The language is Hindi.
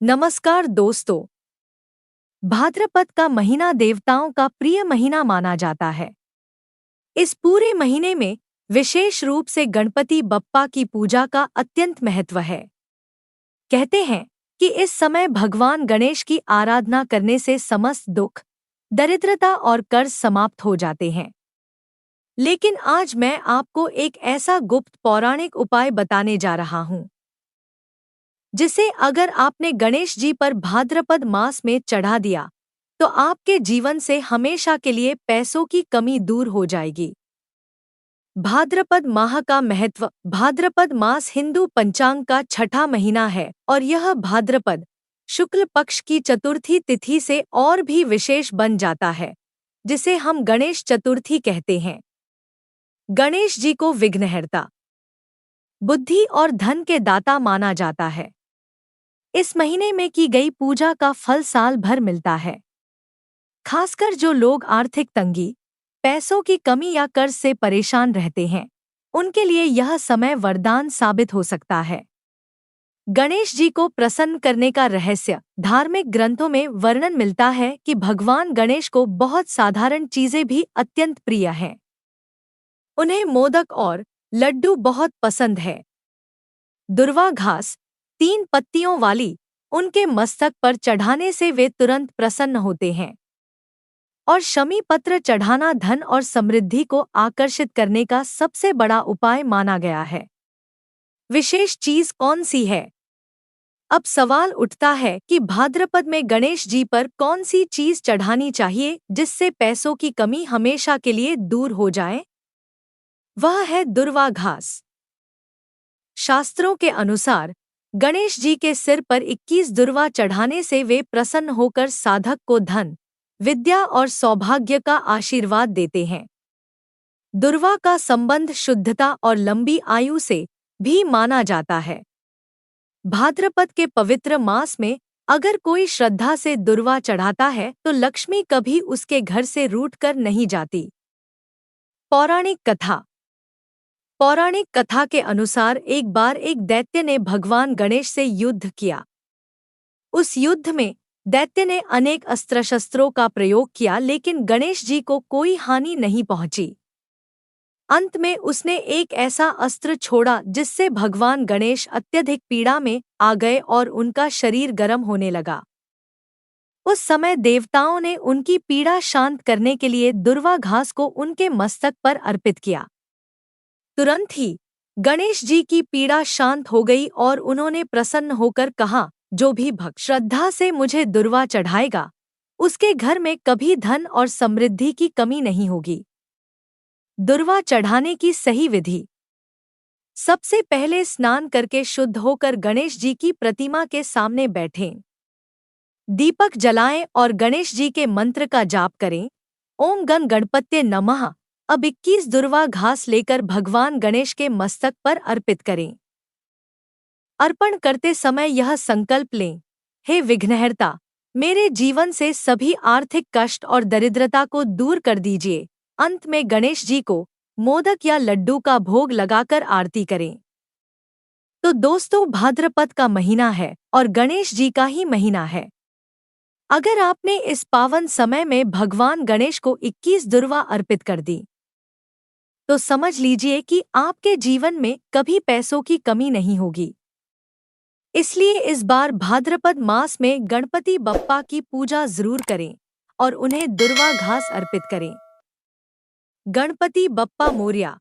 नमस्कार दोस्तों। भाद्रपद का महीना देवताओं का प्रिय महीना माना जाता है। इस पूरे महीने में विशेष रूप से गणपति बप्पा की पूजा का अत्यंत महत्व है। कहते हैं कि इस समय भगवान गणेश की आराधना करने से समस्त दुख, दरिद्रता और कर्ज समाप्त हो जाते हैं। लेकिन आज मैं आपको एक ऐसा गुप्त पौराणिक उपाय बताने जा रहा हूँ जिसे अगर आपने गणेश जी पर भाद्रपद मास में चढ़ा दिया तो आपके जीवन से हमेशा के लिए पैसों की कमी दूर हो जाएगी। भाद्रपद माह का महत्व। भाद्रपद मास हिंदू पंचांग का छठा महीना है और यह भाद्रपद शुक्ल पक्ष की चतुर्थी तिथि से और भी विशेष बन जाता है, जिसे हम गणेश चतुर्थी कहते हैं। गणेश जी को विघ्नहर्ता, बुद्धि और धन के दाता माना जाता है। इस महीने में की गई पूजा का फल साल भर मिलता है। खासकर जो लोग आर्थिक तंगी, पैसों की कमी या कर्ज से परेशान रहते हैं, उनके लिए यह समय वरदान साबित हो सकता है। गणेश जी को प्रसन्न करने का रहस्य। धार्मिक ग्रंथों में वर्णन मिलता है कि भगवान गणेश को बहुत साधारण चीजें भी अत्यंत प्रिय हैं। उन्हें मोदक और लड्डू बहुत पसंद है। दुर्वा घास 3 पत्तियों वाली उनके मस्तक पर चढ़ाने से वे तुरंत प्रसन्न होते हैं। और शमी पत्र चढ़ाना धन और समृद्धि को आकर्षित करने का सबसे बड़ा उपाय माना गया है। विशेष चीज कौन सी है? अब सवाल उठता है कि भाद्रपद में गणेश जी पर कौन सी चीज चढ़ानी चाहिए जिससे पैसों की कमी हमेशा के लिए दूर हो जाए? वह है दुर्वा घास। शास्त्रों के अनुसार गणेश जी के सिर पर 21 दुर्वा चढ़ाने से वे प्रसन्न होकर साधक को धन, विद्या और सौभाग्य का आशीर्वाद देते हैं। दुर्वा का संबंध शुद्धता और लंबी आयु से भी माना जाता है। भाद्रपद के पवित्र मास में अगर कोई श्रद्धा से दुर्वा चढ़ाता है तो लक्ष्मी कभी उसके घर से रूठकर नहीं जाती। पौराणिक कथा। पौराणिक कथा के अनुसार एक बार एक दैत्य ने भगवान गणेश से युद्ध किया। उस युद्ध में दैत्य ने अनेक अस्त्र शस्त्रों का प्रयोग किया, लेकिन गणेश जी को कोई हानि नहीं पहुंची। अंत में उसने एक ऐसा अस्त्र छोड़ा जिससे भगवान गणेश अत्यधिक पीड़ा में आ गए और उनका शरीर गर्म होने लगा। उस समय देवताओं ने उनकी पीड़ा शांत करने के लिए दुर्वा घास को उनके मस्तक पर अर्पित किया। तुरंत ही गणेश जी की पीड़ा शांत हो गई और उन्होंने प्रसन्न होकर कहा, जो भी भक्त श्रद्धा से मुझे दुर्वा चढ़ाएगा, उसके घर में कभी धन और समृद्धि की कमी नहीं होगी। दुर्वा चढ़ाने की सही विधि। सबसे पहले स्नान करके शुद्ध होकर गणेश जी की प्रतिमा के सामने बैठें। दीपक जलाएं और गणेश जी के मंत्र का जाप करें। ओम गण गणपत्ये नमः। अब 21 दुर्वा घास लेकर भगवान गणेश के मस्तक पर अर्पित करें। अर्पण करते समय यह संकल्प लें, हे विघ्नहर्ता, मेरे जीवन से सभी आर्थिक कष्ट और दरिद्रता को दूर कर दीजिए। अंत में गणेश जी को मोदक या लड्डू का भोग लगाकर आरती करें। तो दोस्तों, भाद्रपद का महीना है और गणेश जी का ही महीना है। अगर आपने इस पावन समय में भगवान गणेश को 21 दुर्वा अर्पित कर दी तो समझ लीजिए कि आपके जीवन में कभी पैसों की कमी नहीं होगी। इसलिए इस बार भाद्रपद मास में गणपति बप्पा की पूजा जरूर करें और उन्हें दुर्वा घास अर्पित करें। गणपति बप्पा मोरया।